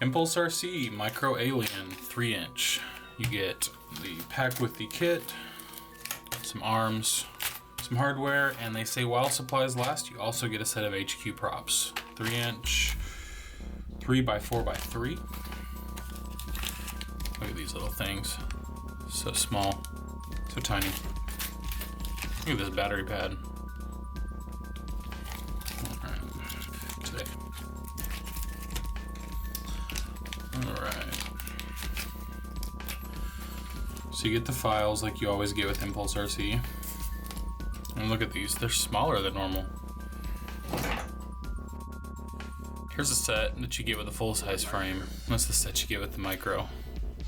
ImpulseRC Micro Alien 3-inch. You get the pack with the kit, some arms, some hardware, and they say while supplies last, you also get a set of HQ props. 3-inch, 3x4x3. Look at these little things. So small, so tiny. Look at this battery pad. Alright. So you get the files like you always get with ImpulseRC. And look at these, they're smaller than normal. Here's a set that you get with a full-size frame. That's the set you get with the micro.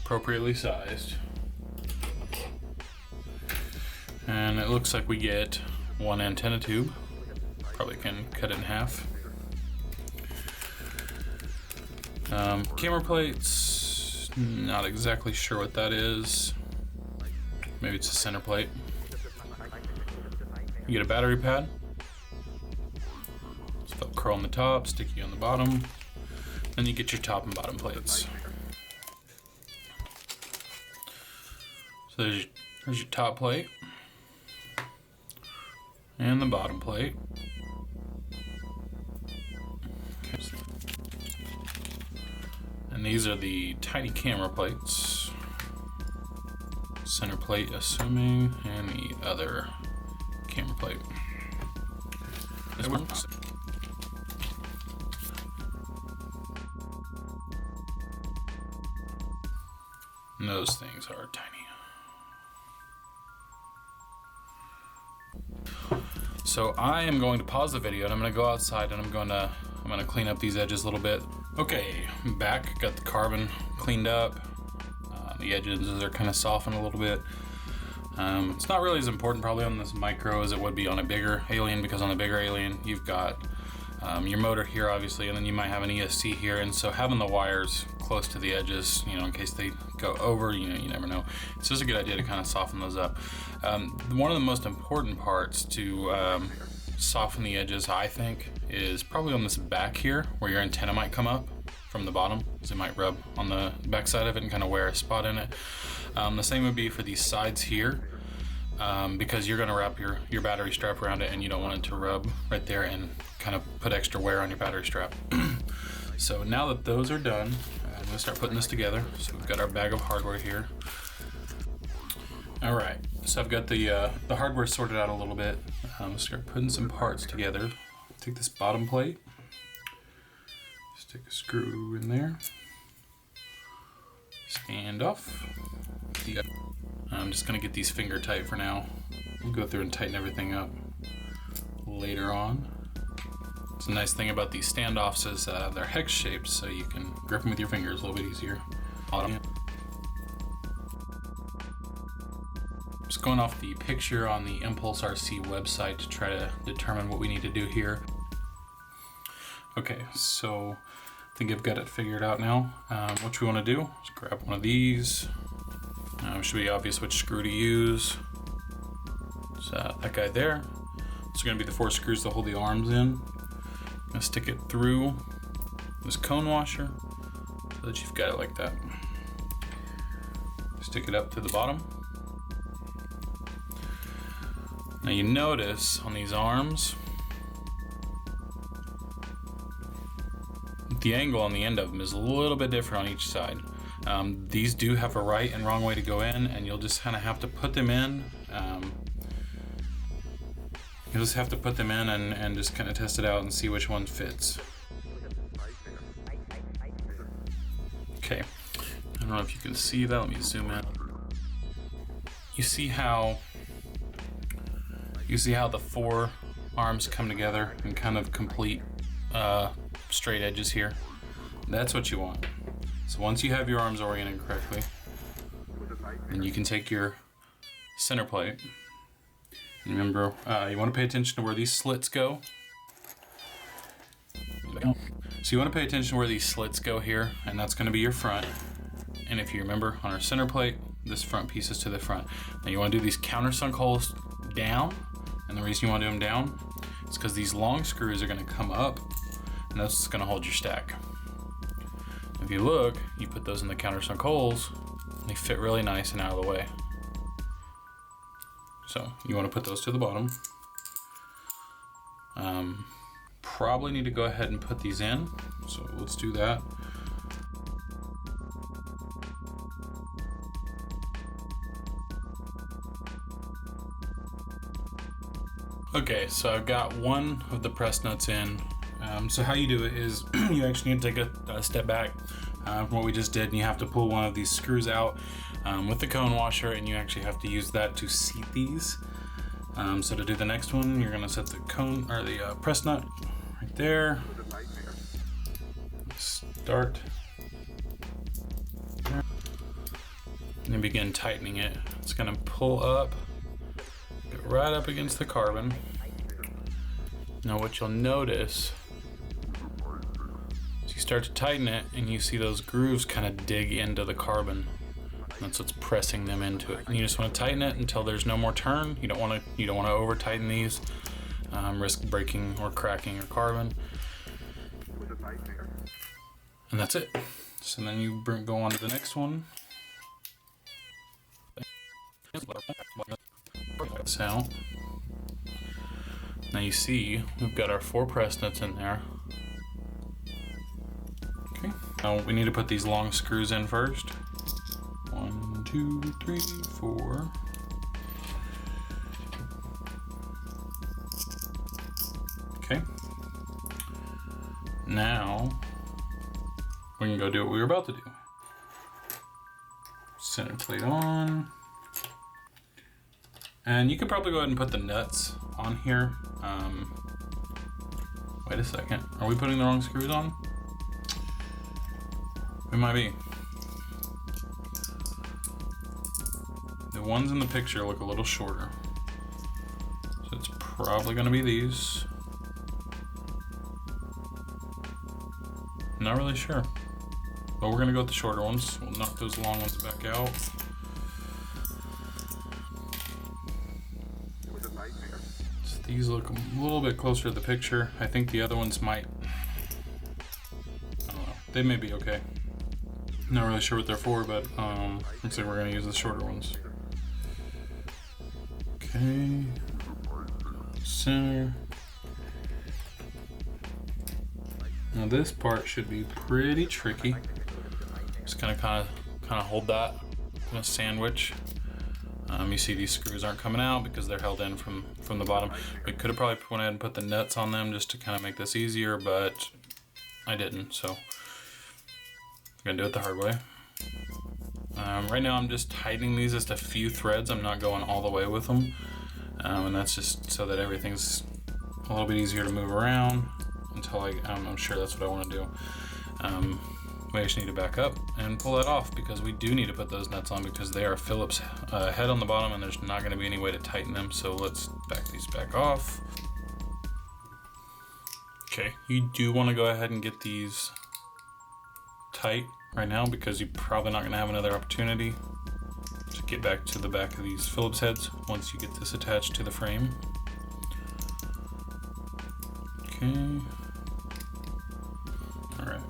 Appropriately sized. And it looks like we get one antenna tube. Probably can cut it in half. Camera plates, not exactly sure what that is. Maybe it's a center plate. You get a battery pad. It's Velcro on the top, sticky on the bottom. Then you get your top and bottom plates. So there's your top plate. And the bottom plate. And these are the tiny camera plates. Center plate, assuming, and the other camera plate. This one. And those things are tiny. So I am going to pause the video and I'm going to go outside and I'm going to clean up these edges a little bit. Okay, I'm back, got the carbon cleaned up. The edges are kind of softened a little bit. It's not really as important probably on this micro as it would be on a bigger Alien, because on the bigger Alien you've got your motor here obviously, and then you might have an ESC here, and so having the wires close to the edges, you know, in case they go over, you know, you never know. It's just a good idea to kind of soften those up. One of the most important parts to soften the edges, I think, is probably on this back here where your antenna might come up from the bottom, because it might rub on the back side of it and kind of wear a spot in it. The same would be for these sides here, because you're going to wrap your battery strap around it and you don't want it to rub right there and kind of put extra wear on your battery strap. So now that those are done, I'm going to start putting this together. So we've got our bag of hardware here. Alright, so I've got the hardware sorted out a little bit. Start putting some parts together. Take this bottom plate, stick a screw in there, stand off. I'm just going to get these finger tight for now. We'll go through and tighten everything up later on. It's a nice thing about these standoffs is they're hex shaped, so you can grip them with your fingers a little bit easier. Just going off the picture on the ImpulseRC website to try to determine what we need to do here. Okay, so I think I've got it figured out now. What we want to do is grab one of these. Should be obvious which screw to use. So that guy there. It's going to be the 4 screws to hold the arms in. I'm going to stick it through this cone washer so that you've got it like that. Stick it up to the bottom. Now you notice on these arms, the angle on the end of them is a little bit different on each side. These do have a right and wrong way to go in, and you'll just kind of have to put them in. You'll just have to put them in and just kind of test it out and see which one fits. Okay, I don't know if you can see that. Let me zoom in. You see how the 4 arms come together and kind of complete straight edges here. That's what you want. So once you have your arms oriented correctly, then you can take your center plate. And remember, you want to pay attention to where these slits go. So you want to pay attention to where these slits go here, and that's going to be your front. And if you remember on our center plate, this front piece is to the front. Now you want to do these countersunk holes down, and the reason you want to do them down is because these long screws are going to come up, and that's going to hold your stack. If you look, you put those in the countersunk holes, and they fit really nice and out of the way. So you want to put those to the bottom. Probably need to go ahead and put these in, so let's do that. Okay, so I've got one of the press nuts in. So how you do it is you actually need to take a step back from what we just did, and you have to pull one of these screws out with the cone washer, and you actually have to use that to seat these. So to do the next one, you're gonna set the cone or the press nut right there. Start. And then begin tightening it. It's gonna pull up, get right up against the carbon. Now what you'll notice is you start to tighten it and you see those grooves kind of dig into the carbon. That's what's pressing them into it. And you just want to tighten it until there's no more turn. You don't want to over tighten these, risk breaking or cracking your carbon. And that's it. So then you go on to the next one. This out. Now you see we've got our 4 press nuts in there. Okay. Now we need to put these long screws in first. 1, 2, 3, 4. Okay. Now we can go do what we were about to do. Center plate on. And you could probably go ahead and put the nuts on here. Wait a second. Are we putting the wrong screws on? We might be. The ones in the picture look a little shorter. So it's probably gonna be these. Not really sure. But we're gonna go with the shorter ones. We'll knock those long ones back out. So these look a little bit closer to the picture. I think the other ones might, I don't know, they may be okay. Not really sure what they're for, but looks like we're gonna use the shorter ones. Okay, center. Now this part should be pretty tricky. Just gonna kind of hold that in a sandwich. You see these screws aren't coming out because they're held in from the bottom. We could have probably went ahead and put the nuts on them just to kind of make this easier, but I didn't, so I'm gonna do it the hard way. Right now I'm just tightening these just a few threads. I'm not going all the way with them. And that's just so that everything's a little bit easier to move around until I'm sure that's what I want to do. We just need to back up and pull that off because we do need to put those nuts on because they are Phillips head on the bottom and there's not going to be any way to tighten them. So let's back these back off. Okay, you do want to go ahead and get these tight right now because you're probably not going to have another opportunity to get back to the back of these Phillips heads once you get this attached to the frame. Okay. Alright.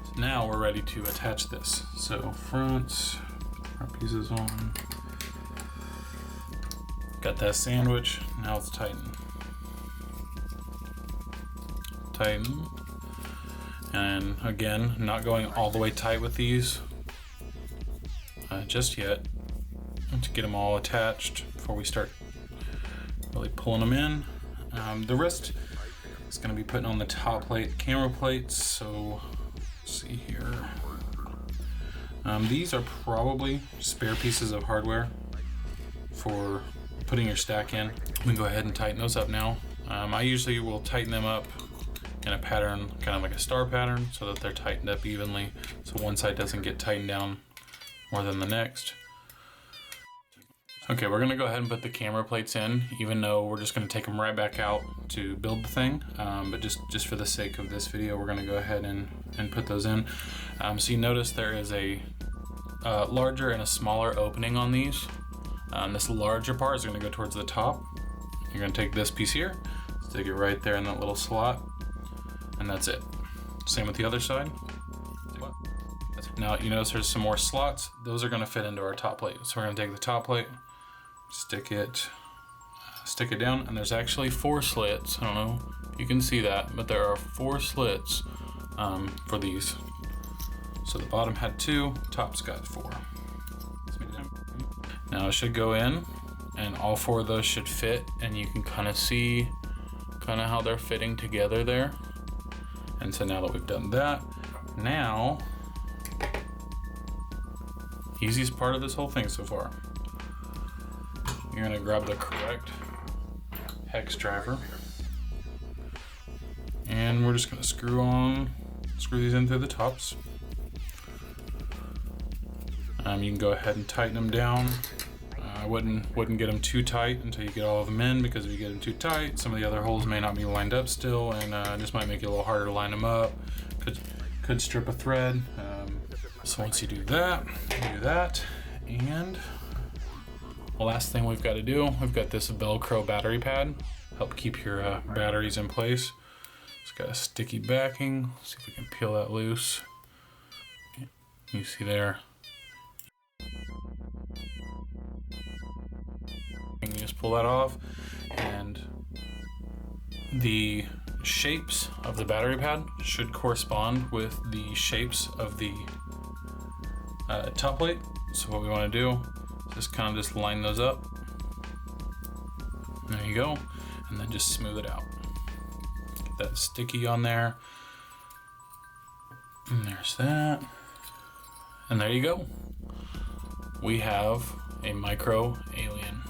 So now we're ready to attach this. So front, our pieces on. Got that sandwich, now it's tighten. Tighten. And again, not going all the way tight with these just yet to get them all attached before we start really pulling them in. The rest is going to be putting on the top plate, camera plates. So let's see here. These are probably spare pieces of hardware for putting your stack in. We can go ahead and tighten those up now. I usually will tighten them up in a pattern, kind of like a star pattern, so that they're tightened up evenly, so one side doesn't get tightened down more than the next. Okay, we're gonna go ahead and put the camera plates in, even though we're just gonna take them right back out to build the thing. But just for the sake of this video, we're gonna go ahead and put those in. So you notice there is a larger and a smaller opening on these. This larger part is gonna go towards the top. You're gonna take this piece here, stick it right there in that little slot, and that's it. Same with the other side. Now you notice there's some more slots. Those are gonna fit into our top plate. So we're gonna take the top plate, stick it down, and there's actually 4 slits. I don't know if you can see that, but there are 4 slits for these. So the bottom had 2, top's got 4. Now it should go in, and all 4 of those should fit, and you can kind of see how they're fitting together there. And so now that we've done that, now, easiest part of this whole thing so far. You're gonna grab the correct hex driver, and we're just gonna screw these in through the tops. You can go ahead and tighten them down. I wouldn't get them too tight until you get all of them in, because if you get them too tight, some of the other holes may not be lined up still, and this might make it a little harder to line them up. Could strip a thread. So once you do that, and the last thing we've got to do, we've got this Velcro battery pad, help keep your batteries in place. It's got a sticky backing. Let's see if we can peel that loose. You see there. You can just pull that off, and the shapes of the battery pad should correspond with the shapes of the top plate. So what we want to do is just line those up. There you go, and then just smooth it out. Get that sticky on there, and there's that, and there you go. We have a Micro Alien.